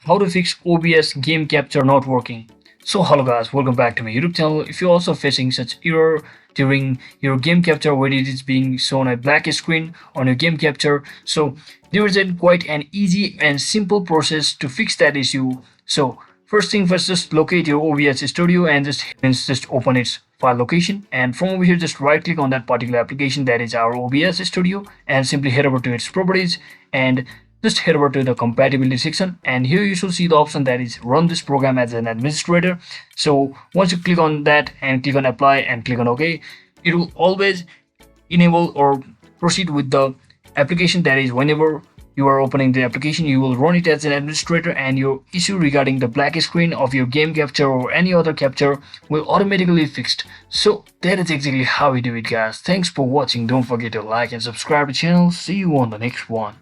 how to fix OBS Game Capture not working. So hello guys, welcome back to my YouTube channel. If you're also facing such error during your game capture where it is being shown a black screen on your game capture, so there is quite an easy and simple process to fix that issue. So first thing first, just locate your OBS studio and just open its file location, and from over here just right click on that particular application, that is our OBS studio, and simply head over to its properties and just head over to the compatibility section, and here you should see the option that is run this program as an administrator. So once you click on that and click on apply and click on OK, it will always enable or proceed with the application. That is, whenever you are opening the application, you will run it as an administrator, and your issue regarding the black screen of your game capture or any other capture will automatically be fixed. So that is exactly how we do it, guys. Thanks for watching. Don't forget to like and subscribe to the channel. See you on the next one.